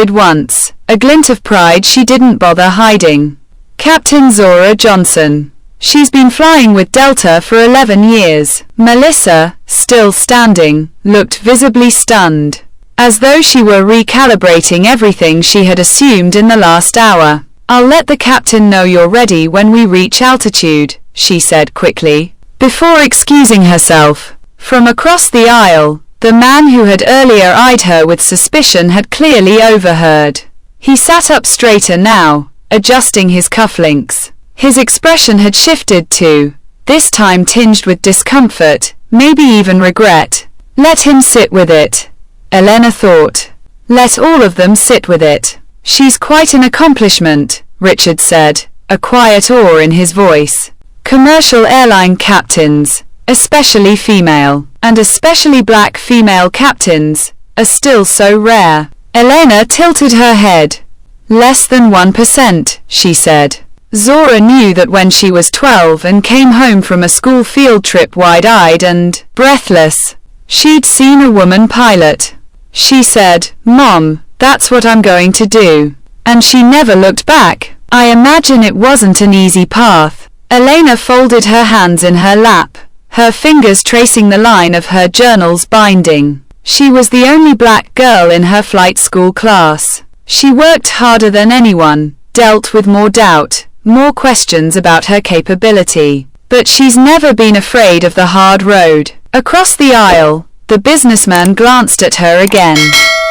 nodded once, a glint of pride she didn't bother hiding. Captain Zora Johnson. She's been flying with Delta for 11 years. Melissa, still standing, looked visibly stunned, as though she were recalibrating everything she had assumed in the last hour. I'll let the captain know you're ready when we reach altitude, she said quickly, before excusing herself. From across the aisle, the man who had earlier eyed her with suspicion had clearly overheard. He sat up straighter now, adjusting his cufflinks. His expression had shifted too, this time tinged with discomfort, maybe even regret. Let him sit with it, Elena thought. Let all of them sit with it. She's quite an accomplishment, Richard said, a quiet awe in his voice. Commercial airline captains, especially female, and especially black female captains, are still so rare. Elena tilted her head. Less than 1%, she said. Zora knew that when she was 12 and came home from a school field trip wide-eyed and breathless, she'd seen a woman pilot. She said, "Mom, that's what I'm going to do." And she never looked back. I imagine it wasn't an easy path. Elena folded her hands in her lap, her fingers tracing the line of her journal's binding. She was the only black girl in her flight school class. She worked harder than anyone, dealt with more doubt, more questions about her capability. But she's never been afraid of the hard road. Across the aisle, the businessman glanced at her again.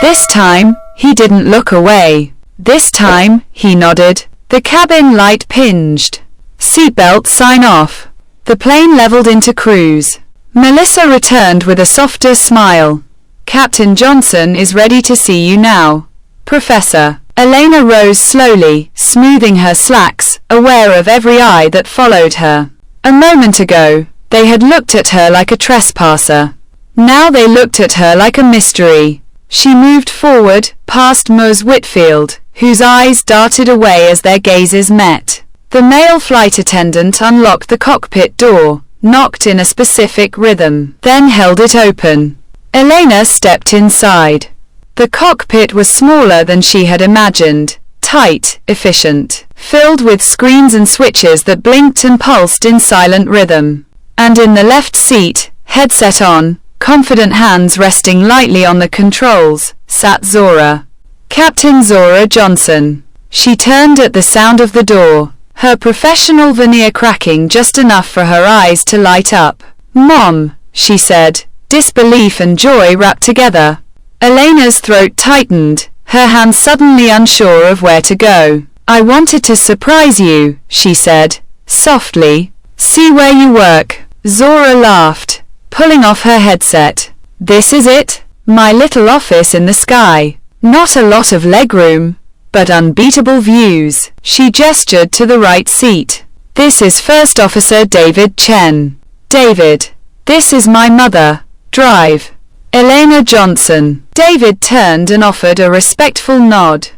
This time, he didn't look away. This time, he nodded. The cabin light pinged. Seatbelt sign off. The plane leveled into cruise. Melissa returned with a softer smile. Captain Johnson is ready to see you now, Professor. Elena rose slowly, smoothing her slacks, aware of every eye that followed her. A moment ago, they had looked at her like a trespasser. Now they looked at her like a mystery. She moved forward, past Ms. Whitfield, whose eyes darted away as their gazes met. The male flight attendant unlocked the cockpit door, knocked in a specific rhythm, then held it open. Elena stepped inside. The cockpit was smaller than she had imagined, tight, efficient, filled with screens and switches that blinked and pulsed in silent rhythm. And in the left seat, headset on, confident hands resting lightly on the controls, sat Zora. Captain Zora Johnson. She turned at the sound of the door, her professional veneer cracking just enough for her eyes to light up. "Mom," she said, disbelief and joy wrapped together. Elena's throat tightened, her hands suddenly unsure of where to go. "I wanted to surprise you," she said, softly. "See where you work." Zora laughed, pulling off her headset. "This is it? My little office in the sky. Not a lot of legroom, but unbeatable views." She gestured to the right seat. "This is First Officer David Chen. David. This is my mother. Drive. Elena Johnson." David turned and offered a respectful nod.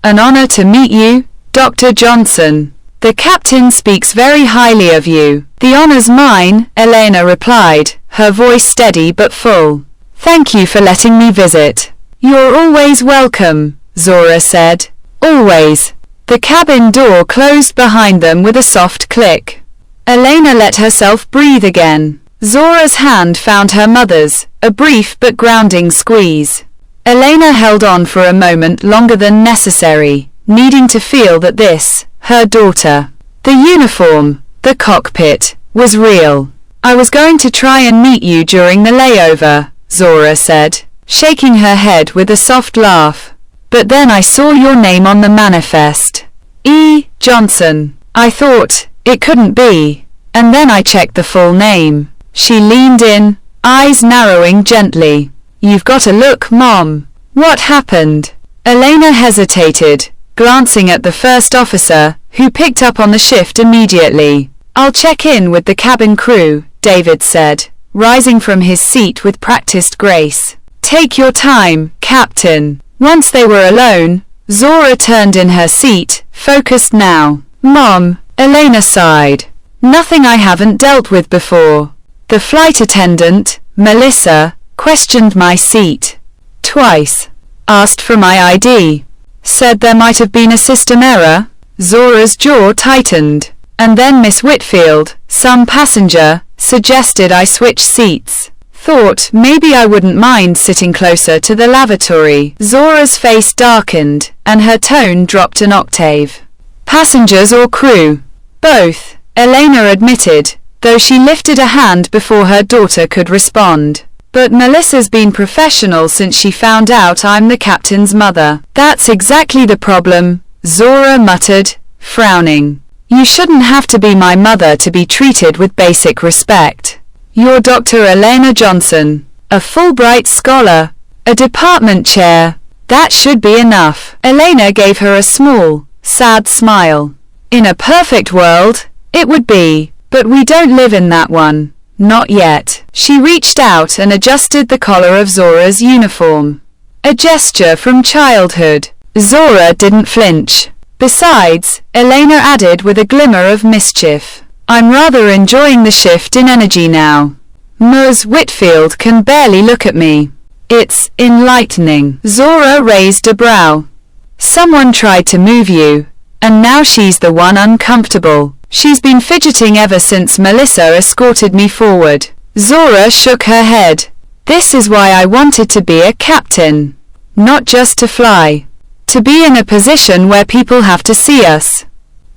"An honor to meet you, Dr. Johnson. The captain speaks very highly of you." "The honor's mine," Elena replied, her voice steady but full. "Thank you for letting me visit." "You're always welcome," Zora said. "Always." The cabin door closed behind them with a soft click. Elena let herself breathe again. Zora's hand found her mother's, a brief but grounding squeeze. Elena held on for a moment longer than necessary, needing to feel that this, her daughter, the uniform, the cockpit, was real. "I was going to try and meet you during the layover," Zora said, shaking her head with a soft laugh. "But then I saw your name on the manifest. E. Johnson. I thought, it couldn't be. And then I checked the full name." She leaned in, eyes narrowing gently. "You've got a look, Mom. What happened?" Elena hesitated, glancing at the first officer, who picked up on the shift immediately. "I'll check in with the cabin crew," David said, rising from his seat with practiced grace. "Take your time, Captain." Once they were alone, Zora turned in her seat, focused now. "Mom," Elena sighed. "Nothing I haven't dealt with before. The flight attendant, Melissa, questioned my seat. Twice. Asked for my ID. Said there might have been a system error. Zora's jaw tightened. And then Miss Whitfield, some passenger, suggested I switch seats. Thought maybe I wouldn't mind sitting closer to the lavatory. Zora's face darkened, and her tone dropped an octave. Passengers or crew? Both, Elena admitted, though she lifted a hand before her daughter could respond. But Melissa's been professional since she found out I'm the captain's mother. That's exactly the problem, Zora muttered, frowning. You shouldn't have to be my mother to be treated with basic respect. You're Dr. Elena Johnson, a Fulbright scholar, a department chair. That should be enough. Elena gave her a small, sad smile. In a perfect world, it would be, but we don't live in that one. Not yet. She reached out and adjusted the collar of Zora's uniform. A gesture from childhood. Zora didn't flinch. Besides, Elena added with a glimmer of mischief, I'm rather enjoying the shift in energy now. Ms. Whitfield can barely look at me. It's enlightening. Zora raised a brow. Someone tried to move you, and now she's the one uncomfortable. She's been fidgeting ever since Melissa escorted me forward. Zora shook her head. This is why I wanted to be a captain. Not just to fly. To be in a position where people have to see us.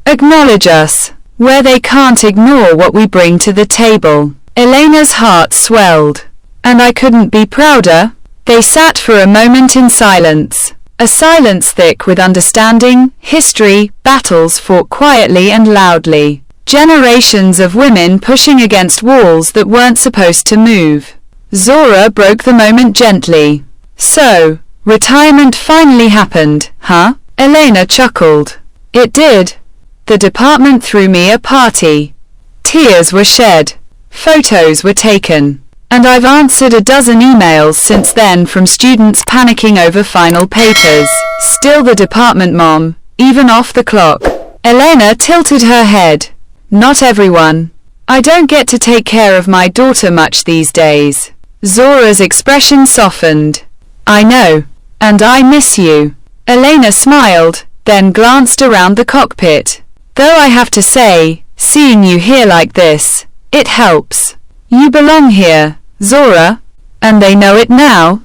Acknowledge us. Where they can't ignore what we bring to the table. Elena's heart swelled. And I couldn't be prouder. They sat for a moment in silence. A silence thick with understanding, history, battles fought quietly and loudly. Generations of women pushing against walls that weren't supposed to move. Zora broke the moment gently. So, retirement finally happened, huh? Elena chuckled. It did. The department threw me a party. Tears were shed. Photos were taken. And I've answered a dozen emails since then from students panicking over final papers. Still the department mom, even off the clock. Elena tilted her head. Not everyone. I don't get to take care of my daughter much these days. Zora's expression softened. I know. And I miss you. Elena smiled, then glanced around the cockpit. Though I have to say, seeing you here like this, it helps. You belong here, Zora. And they know it now?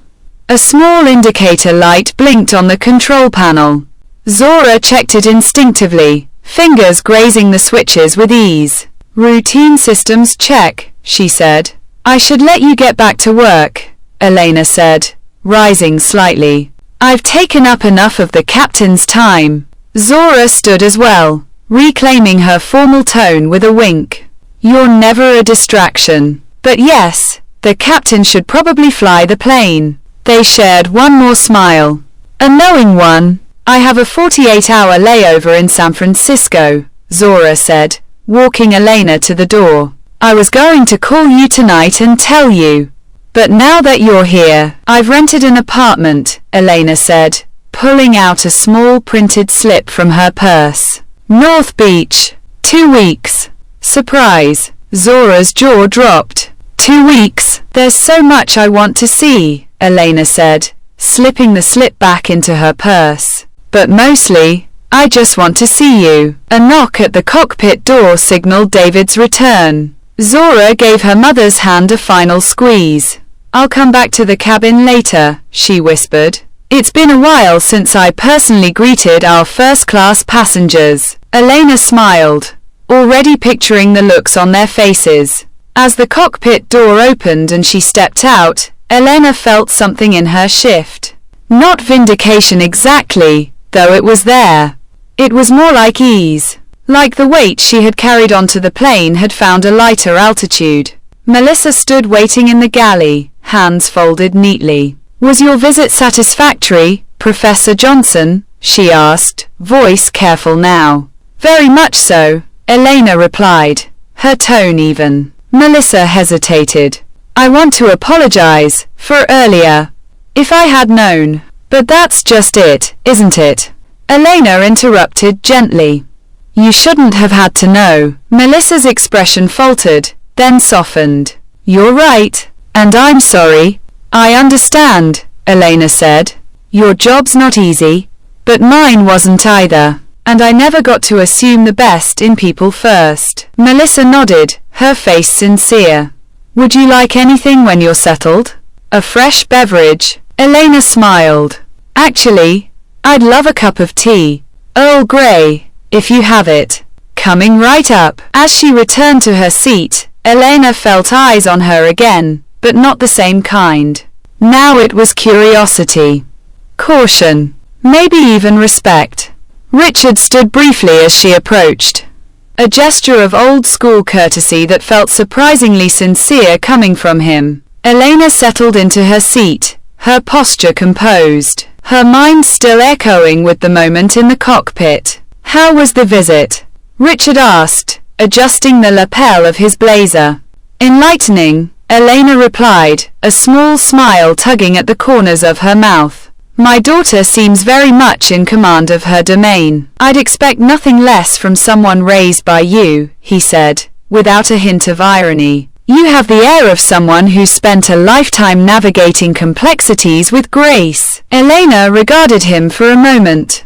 A small indicator light blinked on the control panel. Zora checked it instinctively, fingers grazing the switches with ease. Routine systems check, she said. I should let you get back to work, Elena said, rising slightly. I've taken up enough of the captain's time. Zora stood as well, reclaiming her formal tone with a wink. You're never a distraction. But yes, the captain should probably fly the plane. They shared one more smile. A knowing one. I have a 48-hour layover in San Francisco, Zora said, walking Elena to the door. I was going to call you tonight and tell you. But now that you're here, I've rented an apartment, Elena said, pulling out a small printed slip from her purse. North Beach. 2 weeks. Surprise. Zora's jaw dropped. 2 weeks. There's so much I want to see, Elena said, slipping the slip back into her purse. But mostly, I just want to see you. A knock at the cockpit door signaled David's return. Zora gave her mother's hand a final squeeze. I'll come back to the cabin later, she whispered. It's been a while since I personally greeted our first-class passengers. Elena smiled, already picturing the looks on their faces. As the cockpit door opened and she stepped out, Elena felt something in her shift. Not vindication exactly, though it was there. It was more like ease. Like the weight she had carried onto the plane had found a lighter altitude. Melissa stood waiting in the galley, hands folded neatly. Was your visit satisfactory, Professor Johnson? She asked, voice careful now. Very much so, Elena replied, her tone even. Melissa hesitated. I want to apologize for earlier. If I had known. But that's just it, isn't it? Elena interrupted gently. You shouldn't have had to know. Melissa's expression faltered, then softened. You're right. And I'm sorry. I understand, Elena said. Your job's not easy. But mine wasn't either. And I never got to assume the best in people first. Melissa nodded, her face sincere. Would you like anything when you're settled? A fresh beverage? Elena smiled. Actually, I'd love a cup of tea. Earl Grey, if you have it. Coming right up. As she returned to her seat, Elena felt eyes on her again, but not the same kind. Now it was curiosity, caution, maybe even respect. Richard stood briefly as she approached. A gesture of old-school courtesy that felt surprisingly sincere coming from him. Elena settled into her seat, her posture composed, her mind still echoing with the moment in the cockpit. How was the visit? Richard asked, adjusting the lapel of his blazer. Enlightening, Elena replied, a small smile tugging at the corners of her mouth. My daughter seems very much in command of her domain. I'd expect nothing less from someone raised by you, he said, without a hint of irony. You have the air of someone who's spent a lifetime navigating complexities with grace. Elena regarded him for a moment.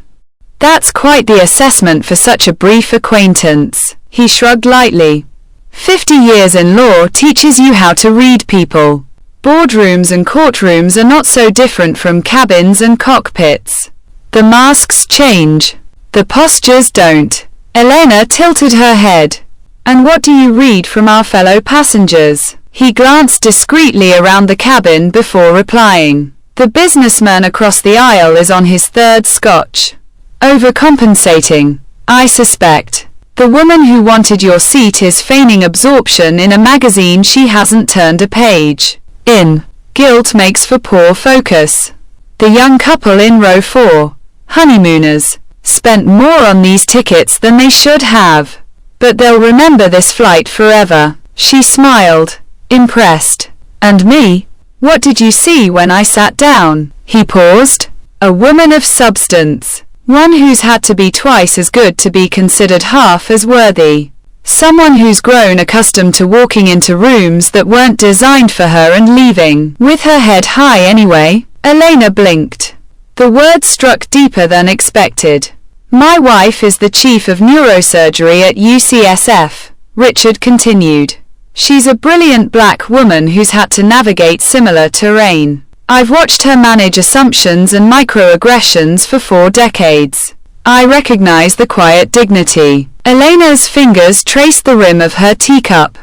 That's quite the assessment for such a brief acquaintance. He shrugged lightly. 50 years in law teaches you how to read people. Boardrooms and courtrooms are not so different from cabins and cockpits. The masks change. The postures don't. Elena tilted her head. And what do you read from our fellow passengers? He glanced discreetly around the cabin before replying. The businessman across the aisle is on his third scotch. Overcompensating, I suspect. The woman who wanted your seat is feigning absorption in a magazine she hasn't turned a page in. Guilt makes for poor focus. The young couple in row 4, honeymooners, spent more on these tickets than they should have. But they'll remember this flight forever. She smiled, impressed. And me? What did you see when I sat down? He paused. A woman of substance. One who's had to be twice as good to be considered half as worthy. Someone who's grown accustomed to walking into rooms that weren't designed for her and leaving with her head high anyway. Elena blinked. The words struck deeper than expected. My wife is the chief of neurosurgery at UCSF, Richard continued. She's a brilliant black woman who's had to navigate similar terrain. I've watched her manage assumptions and microaggressions for 4 decades. I recognize the quiet dignity. Elena's fingers traced the rim of her teacup.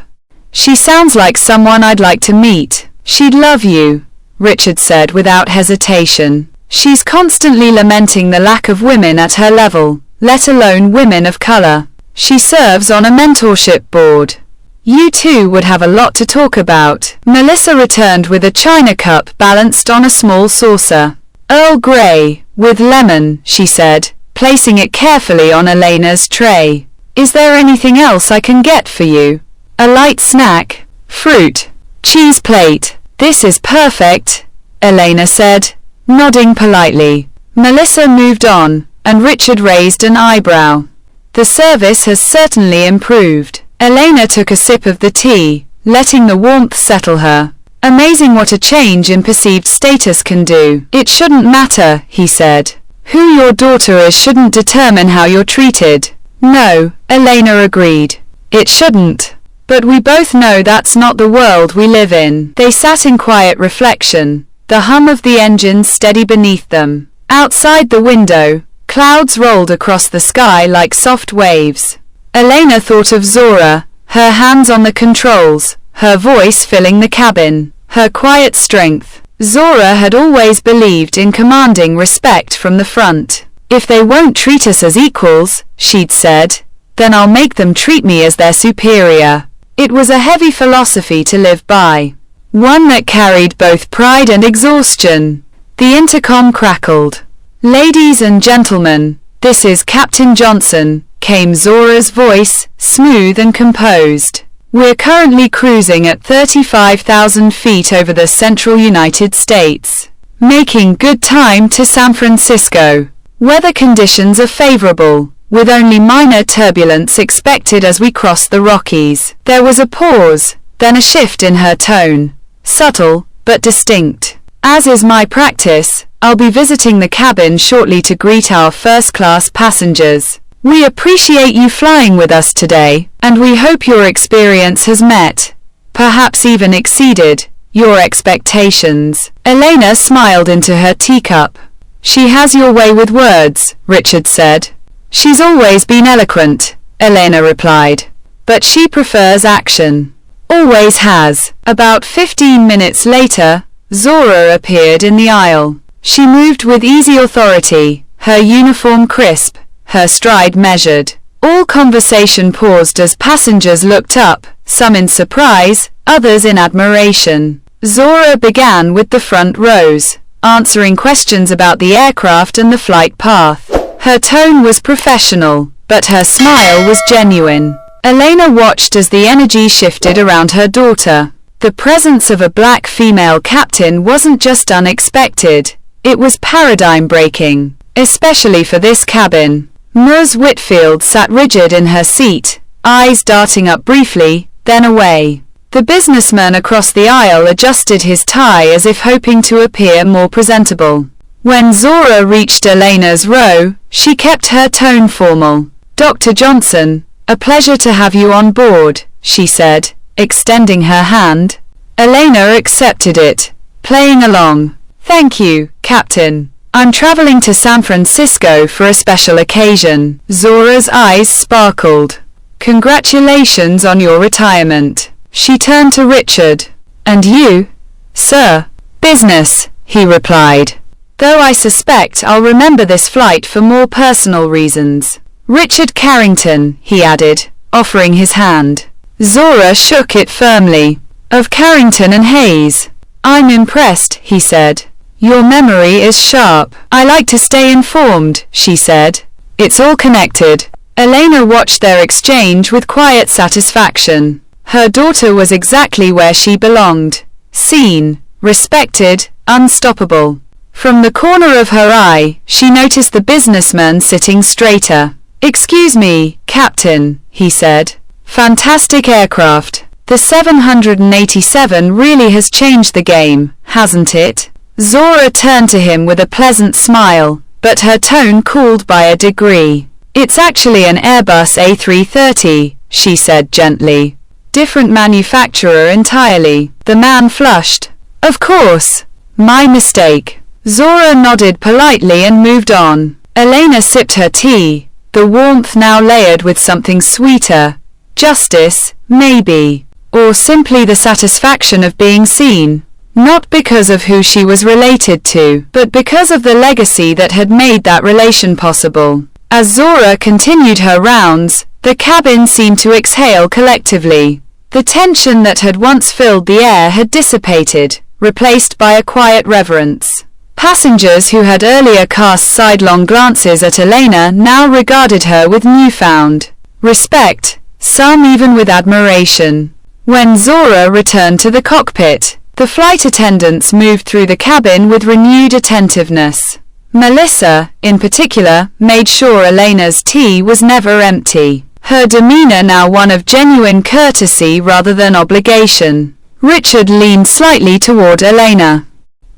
She sounds like someone I'd like to meet. She'd love you, Richard said without hesitation. She's constantly lamenting the lack of women at her level, let alone women of color. She serves on a mentorship board. You two would have a lot to talk about. Melissa returned with a china cup balanced on a small saucer. Earl Grey, with lemon, she said, placing it carefully on Elena's tray. Is there anything else I can get for you? A light snack? Fruit? Cheese plate? This is perfect, Elena said, nodding politely. Melissa moved on, and Richard raised an eyebrow. The service has certainly improved. Elena took a sip of the tea, letting the warmth settle her. Amazing what a change in perceived status can do. It shouldn't matter, he said. Who your daughter is shouldn't determine how you're treated. No, Elena agreed. It shouldn't. But we both know that's not the world we live in. They sat in quiet reflection, the hum of the engines steady beneath them. Outside the window, clouds rolled across the sky like soft waves. Elena thought of Zora, her hands on the controls, her voice filling the cabin, her quiet strength. Zora had always believed in commanding respect from the front. If they won't treat us as equals, she'd said, then I'll make them treat me as their superior. It was a heavy philosophy to live by. One that carried both pride and exhaustion. The intercom crackled. Ladies and gentlemen, this is Captain Johnson, came Zora's voice, smooth and composed. We're currently cruising at 35,000 feet over the central United States. Making good time to San Francisco. Weather conditions are favorable, with only minor turbulence expected as we cross the Rockies. There was a pause, then a shift in her tone. Subtle, but distinct. As is my practice, I'll be visiting the cabin shortly to greet our first-class passengers. We appreciate you flying with us today, and we hope your experience has met, perhaps even exceeded, your expectations. Elena smiled into her teacup. She has your way with words, Richard said. She's always been eloquent, Elena replied. But she prefers action. Always has. About 15 minutes later, Zora appeared in the aisle. She moved with easy authority, her uniform crisp, her stride measured. All conversation paused as passengers looked up, some in surprise, others in admiration. Zora began with the front rows, answering questions about the aircraft and the flight path. Her tone was professional, but her smile was genuine. Elena watched as the energy shifted around her daughter. The presence of a black female captain wasn't just unexpected, it was paradigm-breaking, especially for this cabin. Ms. Whitfield sat rigid in her seat, eyes darting up briefly, then away. The businessman across the aisle adjusted his tie as if hoping to appear more presentable. When Zora reached Elena's row, she kept her tone formal. "Dr. Johnson, a pleasure to have you on board," she said, extending her hand. Elena accepted it, playing along. "Thank you, Captain. I'm traveling to San Francisco for a special occasion." Zora's eyes sparkled. "Congratulations on your retirement." She turned to Richard. "And you, sir?" "Business," he replied. "Though I suspect I'll remember this flight for more personal reasons." "Richard Carrington," he added, offering his hand. Zora shook it firmly. "Of Carrington and Hayes." "I'm impressed," he said. "Your memory is sharp." "I like to stay informed," she said. "It's all connected." Elena watched their exchange with quiet satisfaction. Her daughter was exactly where she belonged. Seen, respected, unstoppable. From the corner of her eye, she noticed the businessman sitting straighter. "Excuse me, Captain," he said. "Fantastic aircraft. The 787 really has changed the game, hasn't it?" Zora turned to him with a pleasant smile, but her tone cooled by a degree. "It's actually an Airbus A330, she said gently. "Different manufacturer entirely." The man flushed. "Of course. My mistake." Zora nodded politely and moved on. Elena sipped her tea, the warmth now layered with something sweeter. Justice, maybe. Or simply the satisfaction of being seen. Not because of who she was related to, but because of the legacy that had made that relation possible. As Zora continued her rounds, the cabin seemed to exhale collectively. The tension that had once filled the air had dissipated, replaced by a quiet reverence. Passengers who had earlier cast sidelong glances at Elena now regarded her with newfound respect, some even with admiration. When Zora returned to the cockpit, the flight attendants moved through the cabin with renewed attentiveness. Melissa, in particular, made sure Elena's tea was never empty. Her demeanor now one of genuine courtesy rather than obligation. Richard leaned slightly toward Elena.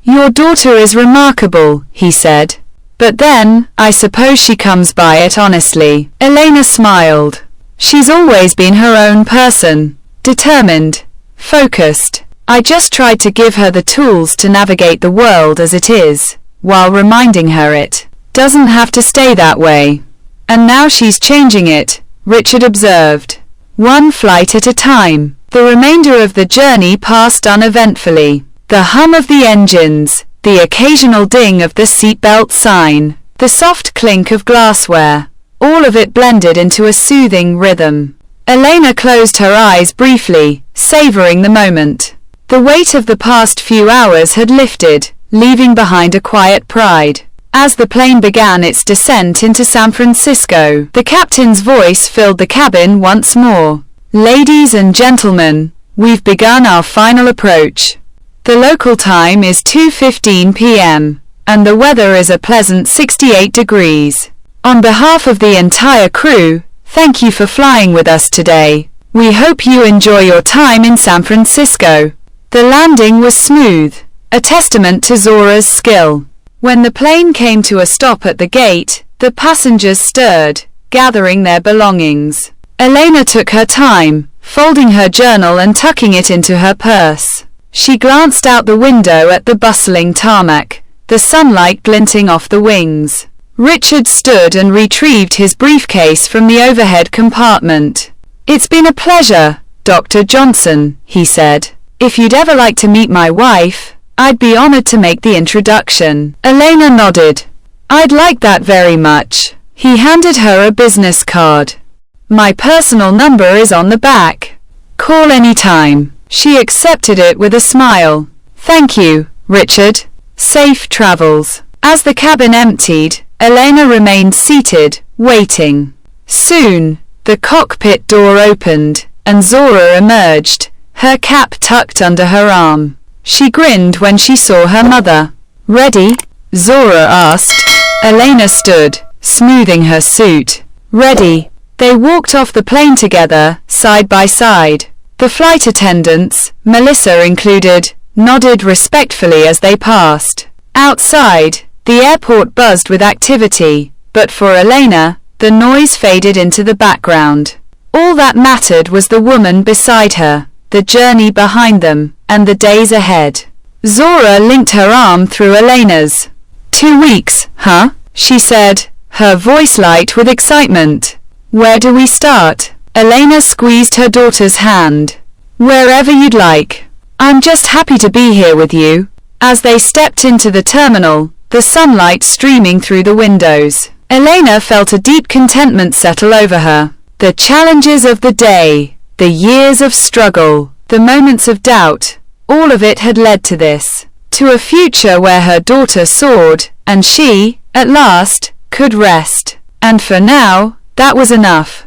"Your daughter is remarkable," he said. "But then, I suppose she comes by it honestly." Elena smiled. "She's always been her own person. Determined. Focused. I just tried to give her the tools to navigate the world as it is, while reminding her it doesn't have to stay that way. And now she's changing it," Richard observed. One flight at a time. The remainder of the journey passed uneventfully. The hum of the engines, the occasional ding of the seatbelt sign, the soft clink of glassware, all of it blended into a soothing rhythm. Elena closed her eyes briefly, savoring the moment. The weight of the past few hours had lifted, leaving behind a quiet pride. As the plane began its descent into San Francisco, the captain's voice filled the cabin once more. "Ladies and gentlemen, we've begun our final approach. The local time is 2:15 p.m., and the weather is a pleasant 68 degrees. On behalf of the entire crew, thank you for flying with us today. We hope you enjoy your time in San Francisco." The landing was smooth. a testament to Zora's skill. When the plane came to a stop at the gate, the passengers stirred, gathering their belongings. Elena took her time, folding her journal and tucking it into her purse. She glanced out the window at the bustling tarmac, the sunlight glinting off the wings. Richard stood and retrieved his briefcase from the overhead compartment. "It's been a pleasure, Dr. Johnson," he said. "If you'd ever like to meet my wife, I'd be honored to make the introduction." Elena nodded. "I'd like that very much." He handed her a business card. "My personal number is on the back. Call any time." She accepted it with a smile. "Thank you, Richard. Safe travels." As the cabin emptied, Elena remained seated, waiting. Soon, the cockpit door opened, and Zora emerged, her cap tucked under her arm. She grinned when she saw her mother. "Ready?" Zora asked. Elena stood, smoothing her suit. "Ready." They walked off the plane together, side by side. The flight attendants, Melissa included, nodded respectfully as they passed. Outside, the airport buzzed with activity, but for Elena, the noise faded into the background. All that mattered was the woman beside her, the journey behind them, and the days ahead. Zora linked her arm through Elena's. 2 weeks, huh? She said, her voice light with excitement. "Where do we start?" Elena squeezed her daughter's hand. "Wherever you'd like. I'm just happy to be here with you." As they stepped into the terminal, the sunlight streaming through the windows, Elena felt a deep contentment settle over her. The challenges of the day, the years of struggle, the moments of doubt, all of it had led to this. To a future where her daughter soared, and she, at last, could rest. And for now, that was enough.